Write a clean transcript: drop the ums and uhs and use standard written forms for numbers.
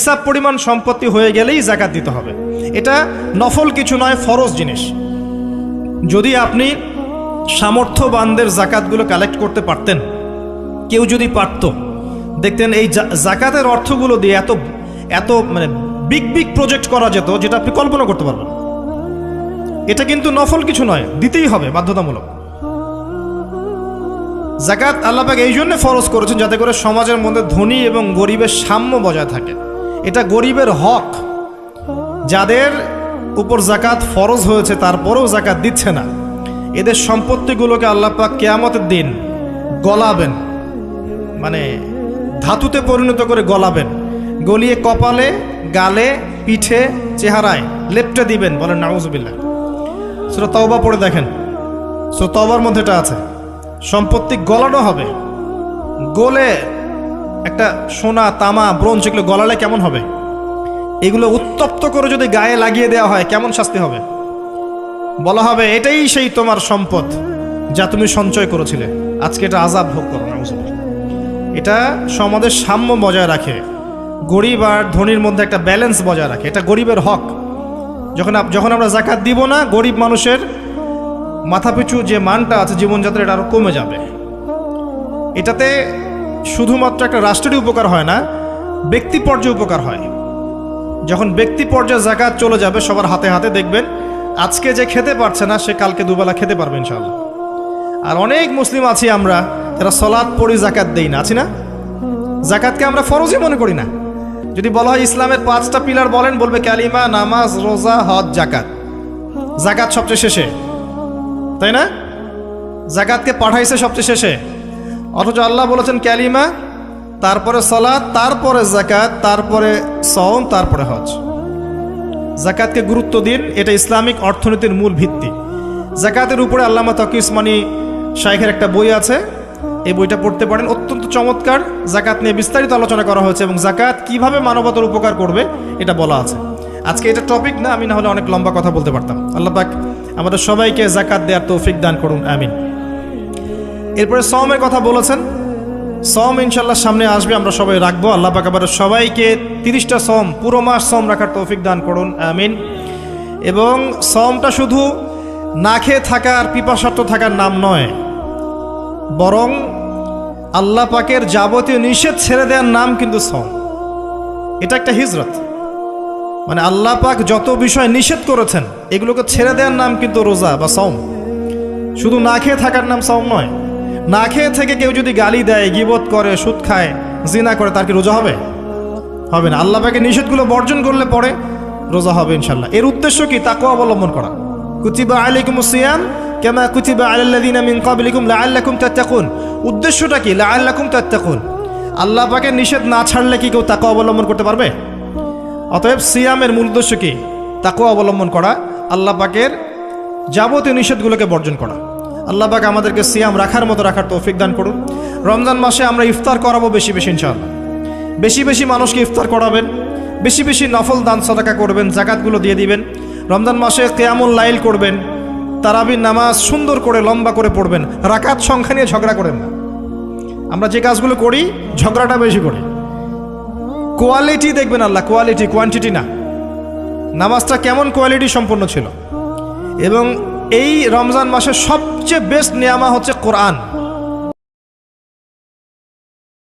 নিসাব পরিমাণ সম্পত্তি হয়ে গেলেই জাকাত দিতে হবে। এটা নফল কিছু নয়, ফরজ জিনিস। যদি আপনি সামর্থ্যবানদের জাকাতগুলো কালেক্ট করতে পারতেন, কেউ যদি পারত, দেখতেন এই জাকাতের অর্থগুলো দিয়ে এত এত মানে বিগ বিগ প্রজেক্ট করা যেত যেটা আপনি কল্পনা করতে পারবেন। এটা কিন্তু নফল কিছু নয়, দিতেই হবে বাধ্যতামূলক। জাকাত আল্লাহ পাক এই জন্য ফরজ করেছেন যাতে করে সমাজের মধ্যে ধনী এবং গরিবের সাম্য বজায় থাকে। এটা গরিবের হক। যাদের উপর জাকাত ফরজ হয়েছে তারপরেও জাকাত দিচ্ছে না, এদের সম্পত্তিগুলোকে আল্লাহ পাক কিয়ামতের দিন গলাবেন, মানে ধাতুতে পরিণত করে গলাবেন, গলিয়ে কপালে, গালে, পিঠে, চেহারায় লেপটে দিবেন। বলেন নাউজুবিল্লাহ। সূরা তাওবা পড়ে দেখেন, সূরা তাওবার মধ্যে এটা আছে। সম্পত্তি গলানো হবে, গলে একটা সোনা, তামা, ব্রোঞ্জ এগুলো গলালে কেমন হবে? এগুলো উত্তপ্ত করে যদি গায়ে লাগিয়ে দেওয়া হয় কেমন শাস্তি হবে? বলা হবে এটাই সেই তোমার সম্পদ যা তুমি সঞ্চয় করেছিলে, আজকে এটা আযাব ভোগ করো। এটা সমাজের সাম্য বজায় রাখে, গরিব আর ধনীর মধ্যে একটা ব্যালেন্স বজায় রাখে। এটা গরিবের হক। যখন আমরা জাকাত দিব না, গরিব মানুষের মাথাপিছু যে মানটা আছে জীবনযাত্রা, এটা আরও কমে যাবে। এটাতে শুধুমাত্র একটা রাষ্ট্রেরই উপকার হয় না, ব্যক্তি পর্যায়ে উপকার হয়। যখন ব্যক্তি পর্যায়ে জাকাত চলে যাবে সবার হাতে হাতে, দেখবেন আজকে যে খেতে পারছে না সে কালকে দুবেলা খেতে পারবে ইনশাআল্লাহ। আর অনেক মুসলিম আছি আমরা যারা সালাত পড়ি, জাকাত দেই না, আছি না? জাকাতকে আমরা ফরজই মনে করি না। যদি বলা হয় ইসলামের 5টা পিলার বলেন, বলবে কালিমা, নামাজ, রোজা, হজ, জাকাত। জাকাত সবচেয়ে শেষে, তাই না? জাকাতকে পাঠাইছে সবচেয়ে শেষে, অথচ আল্লাহ বলেছেন কালিমা, তারপরে সালাত, তারপরে জাকাত, তারপরে সওম, তারপরে হজ। জাকাতকে গুরুত্ব দিন, এটা ইসলামিক অর্থনীতির মূল ভিত্তি। জাকাতের উপরে আল্লামা তকি উসমানী শাইখের একটা বই আছে, এই বইটা পড়তে পারেন, অত্যন্ত চমৎকার। জাকাত নিয়ে বিস্তারিত আলোচনা করা হয়েছে এবং জাকাত কিভাবে মানবতার উপকার করবে এটা বলা আছে। আজকে এটা টপিক না, আমি না হলে অনেক লম্বা কথা বলতে পারতাম। আল্লাহ পাক আমাদের সবাইকে জাকাত দেওয়ার তৌফিক দান করুন, আমিন। এরপরে সওমের কথা বলেছেন, সওম ইনশাল্লাহ সামনে আসবে, আমরা সবাই রাখবো। আল্লাহ পাক আমাদের সবাইকে 30টা সওম, পুরো মাস সওম রাখার তৌফিক দান করুন, আমিন। এবং সওমটা শুধু না খেয়ে থাকার, পিপাসার্থ থাকার নাম নয়, বরং আল্লাহ পাকের যাবতীয় নিষেধ ছেড়ে দেওয়ার নাম কিন্তু সওম। এটা একটা হিজরত, মানে আল্লাহ পাক যত বিষয় নিষেধ করেছেন এগুলোকে ছেড়ে দেওয়ার নাম কিন্তু রোজা বা সওম। শুধু না খেয়ে থাকার নাম সওম নয়। না খেয়ে থেকে কেউ যদি গালি দেয়, গীবত করে, সুদ খায়, জিনা করে, তার কি রোজা হবে? হবে না। আল্লাহ পাকের নিষেধগুলো বর্জন করলে পরে রোজা হবে ইনশাল্লাহ। এর উদ্দেশ্য কি? তাকওয়া অবলম্বন করা। কুতিবা আলাইকুমুস সিয়াম কামা কুতিবা আলাল্লাযিনা মিন ক্বাবলিকুম লাআল্লাকুম তাত্তাকুন। উদ্দেশ্যটা কি? লাআল্লাকুম তাত্তাকুন। আল্লাহ পাকের নিষেধ না ছাড়লে কি কেউ তাকওয়া অবলম্বন করতে পারবে? অতএব সিয়ামের মূল উদ্দেশ্য কি? তাকওয়া অবলম্বন করা, আল্লাহ পাকের যাবতীয় নিষেধগুলোকে বর্জন করা। আল্লাহ পাক আমাদেরকে সিয়াম রাখার মতো রাখার তৌফিক দান করুন। রমজান মাসে আমরা ইফতার করাবো বেশি বেশি ইনশাআল্লাহ। বেশি বেশি মানুষকে ইফতার করাবেন, বেশি বেশি নফল দান সাদাকা করবেন, জাকাতগুলো দিয়ে দিবেন। রমজান মাসে কিয়ামুল লাইল করবেন, তারাবির নামাজ সুন্দর করে লম্বা করে পড়বেন। রাকাত সংখ্যা নিয়ে ঝগড়া করেন না। আমরা যে কাজগুলো করি ঝগড়াটা বেশি করি। কোয়ালিটি দেখবেন আল্লাহ, কোয়ালিটি, কোয়ান্টিটি না। নামাজটা কেমন কোয়ালিটি সম্পন্ন ছিল। এবং এই রমজান মাসের সবচেয়ে বেস্ট নিয়ামা হচ্ছে কোরআন।